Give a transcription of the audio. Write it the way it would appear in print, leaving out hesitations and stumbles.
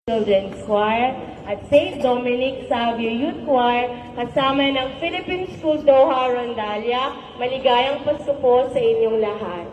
Children's Choir at St. Dominic Savio Youth Choir kasama ng Philippine Schools Doha Rondalia. Maligayang Pasko po sa inyong lahat.